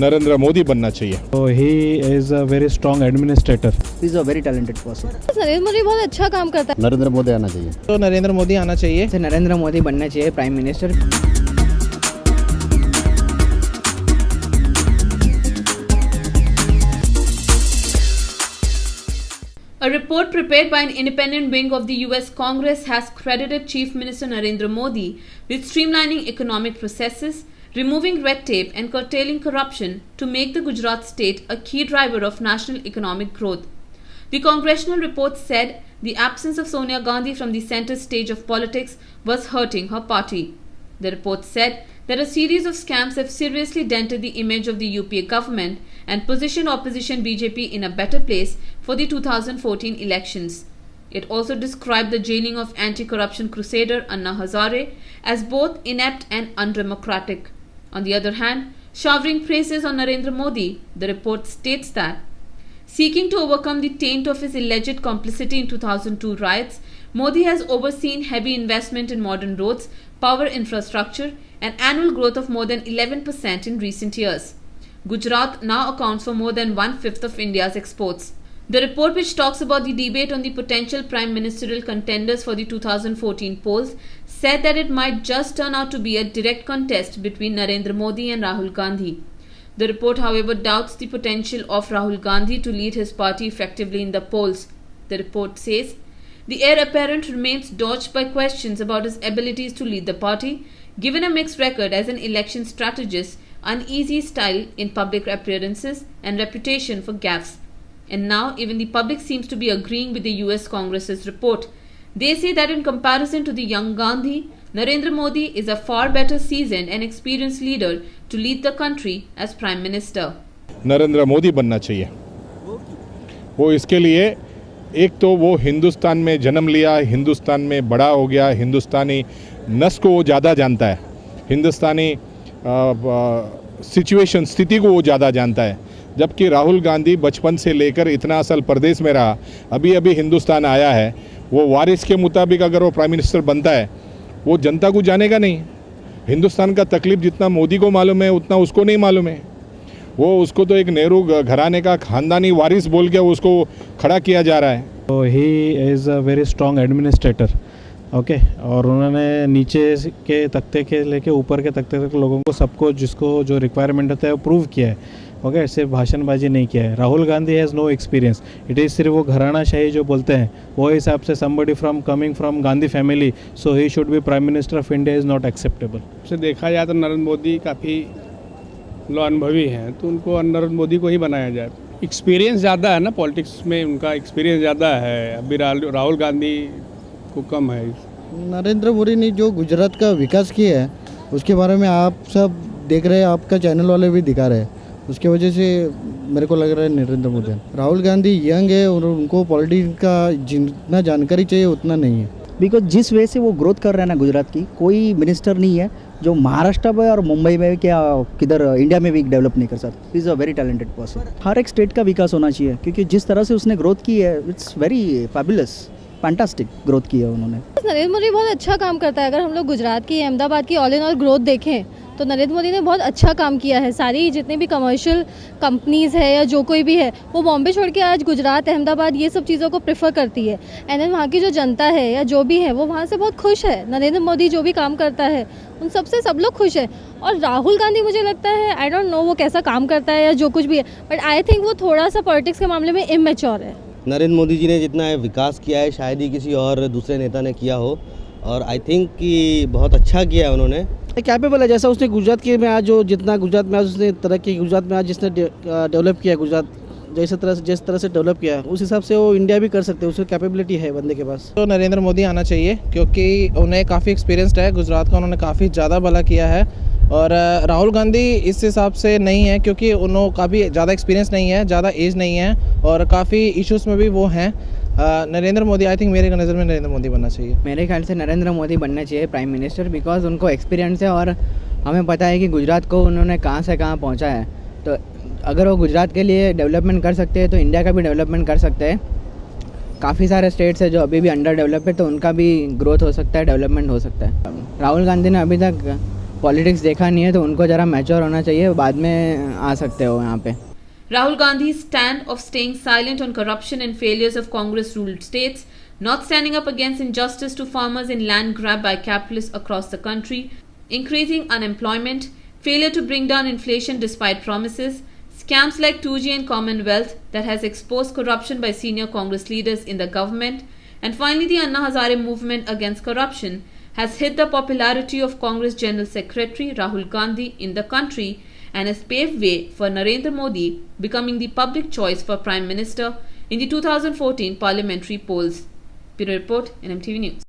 नरेंद्र मोदी बनना चाहिए। So he is a very strong administrator. He is a very talented person. Narendra Modi बहुत अच्छा काम करता है। नरेंद्र मोदी आना चाहिए। तो नरेंद्र मोदी आना चाहिए। से नरेंद्र मोदी बनना चाहिए prime minister. A report prepared by an independent wing of the US Congress has credited Chief Minister Narendra Modi with streamlining economic processes, removing red tape and curtailing corruption to make the Gujarat state a key driver of national economic growth. The congressional report said the absence of Sonia Gandhi from the center stage of politics was hurting her party. The report said that a series of scams have seriously dented the image of the UPA government and positioned opposition BJP in a better place for the 2014 elections. It also described the jailing of anti-corruption crusader Anna Hazare as both inept and undemocratic. On the other hand, showering praises on Narendra Modi, the report states that seeking to overcome the taint of his alleged complicity in 2002 riots, Modi has overseen heavy investment in modern roads, power infrastructure, and annual growth of more than 11% in recent years. Gujarat now accounts for more than 1/5 of India's exports. The report, which talks about the debate on the potential prime ministerial contenders for the 2014 polls, said that it might just turn out to be a direct contest between Narendra Modi and Rahul Gandhi. The report, however, doubts the potential of Rahul Gandhi to lead his party effectively in the polls. The report says the heir apparent remains dogged by questions about his abilities to lead the party, given a mixed record as an election strategist, uneasy style in public appearances, and reputation for gaffes. And now even the public seems to be agreeing with the US Congress's report. They say that in comparison to the young Gandhi, Narendra Modi is a far better seasoned and experienced leader to lead the country as Prime Minister. Narendra Modi बनना चाहिए। वो इसके लिए एक तो वो हिंदुस्तान में जन्म लिया, हिंदुस्तान में बड़ा हो गया, हिंदुस्तानी नस्ल को वो ज़्यादा जानता है, हिंदुस्तानी सिचुएशन स्थिति को वो ज़्यादा जानता है। जबकि राहुल गांधी बचपन से लेकर इतना साल प्रदेश में रहा, अभी अभी हिंदुस्तान आया है। वो वारिस के मुताबिक अगर वो प्राइम मिनिस्टर बनता है, वो जनता को जानेगा नहीं। हिंदुस्तान का तकलीफ जितना मोदी को मालूम है उतना उसको नहीं मालूम है। वो उसको तो एक नेहरू घराने का खानदानी वारिस बोल के उसको खड़ा किया जा रहा है। So he is a very strong administrator. Okay और उन्होंने नीचे के तख्ते के लेके ऊपर के तख्ते तक लोगों को सबको जिसको जो रिक्वायरमेंट होता है वो प्रूव किया है। ओके सिर्फ भाषणबाजी नहीं किया है। Rahul Gandhi has no experience. It is सिर्फ वो घरानाशाही जो बोलते हैं वो हिसाब से somebody from coming from Gandhi family, so he should be prime minister of India is not acceptable. से देखा जाए तो नरेंद्र मोदी काफ़ी अनुभवी हैं, तो उनको नरेंद्र मोदी को ही बनाया जाए। एक्सपीरियंस ज़्यादा है ना, पॉलिटिक्स में उनका एक्सपीरियंस ज़्यादा है, अभी राहुल गांधी को कम है। नरेंद्र मोदी ने जो गुजरात का विकास किया है उसके बारे में आप सब देख रहे हैं, आपका चैनल वाले भी दिखा रहे हैं, उसके वजह से मेरे को लग रहा है नरेंद्र मोदी। राहुल गांधी यंग है और उनको पॉलिटिक्स का जितना जानकारी चाहिए उतना नहीं है। बिकॉज जिस वजह से वो ग्रोथ कर रहे हैं ना गुजरात की, कोई मिनिस्टर नहीं है जो महाराष्ट्र में और मुंबई में क्या किधर इंडिया में भी डेवलप नहीं कर सकता। He is a very talented person. हर एक स्टेट का विकास होना चाहिए, क्योंकि जिस तरह से उसने ग्रोथ की है it's very fabulous, fantastic growth की है उन्होंने। नरेंद्र मोदी बहुत अच्छा काम करता है। अगर हम लोग गुजरात की, अहमदाबाद की ऑल इन ऑल ग्रोथ देखें तो नरेंद्र मोदी ने बहुत अच्छा काम किया है। सारी जितनी भी कमर्शियल कंपनीज़ है या जो कोई भी है वो बॉम्बे छोड़ के आज गुजरात, अहमदाबाद ये सब चीज़ों को प्रेफर करती है। एंड देन वहाँ की जो जनता है या जो भी है वो वहाँ से बहुत खुश है। नरेंद्र मोदी जो भी काम करता है उन सबसे सब लोग खुश है। और राहुल गांधी मुझे लगता है, आई डोंट नो वो कैसा काम करता है या जो कुछ भी है, बट आई थिंक वो थोड़ा सा पॉलिटिक्स के मामले में इमेच्योर है। नरेंद्र मोदी जी ने जितना विकास किया है शायद ही किसी और दूसरे नेता ने किया हो, और आई थिंक कि बहुत अच्छा किया है उन्होंने। कैपेबल है, जैसा उसने गुजरात के में आज जो जितना गुजरात में आज उसने तरक्की, गुजरात में आज जिसने डेवलप किया गुजरात, जिस तरह से डेवलप किया उस हिसाब से वो इंडिया भी कर सकते हैं, उसकी कैपेबिलिटी है बंदे के पास। तो नरेंद्र मोदी आना चाहिए क्योंकि उन्हें काफ़ी एक्सपीरियंसड है, गुजरात का उन्होंने काफ़ी ज़्यादा भला किया है। और राहुल गांधी इस हिसाब से नहीं है क्योंकि उन्होंने काफ़ी ज़्यादा एक्सपीरियंस नहीं है, ज़्यादा एज नहीं है और काफ़ी इश्यूज़ में भी वो हैं। नरेंद्र मोदी, आई थिंक मेरे नज़र में नरेंद्र मोदी बनना चाहिए। मेरे ख्याल से नरेंद्र मोदी बनना चाहिए प्राइम मिनिस्टर, बिकॉज उनको एक्सपीरियंस है और हमें पता है कि गुजरात को उन्होंने कहाँ से कहाँ पहुँचा है। तो अगर वो गुजरात के लिए डेवलपमेंट कर सकते हैं तो इंडिया का भी डेवलपमेंट कर सकते हैं। काफ़ी सारे स्टेट्स है जो अभी भी अंडर डेवलप है, तो उनका भी ग्रोथ हो सकता है, डेवलपमेंट हो सकता है। राहुल गांधी ने अभी तक पॉलिटिक्स देखा नहीं है तो उनको ज़रा मैच्योर होना चाहिए, बाद में आ सकते हो यहाँ पे। Rahul Gandhi's stand of staying silent on corruption and failures of Congress-ruled states, not standing up against injustice to farmers in land grab by capitalists across the country, increasing unemployment, failure to bring down inflation despite promises, scams like 2G and Commonwealth that has exposed corruption by senior Congress leaders in the government, and finally the Anna Hazare movement against corruption has hit the popularity of Congress General Secretary Rahul Gandhi in the country and has paved way for Narendra Modi becoming the public choice for Prime Minister in the 2014 parliamentary polls. Bureau Report, NMTV News.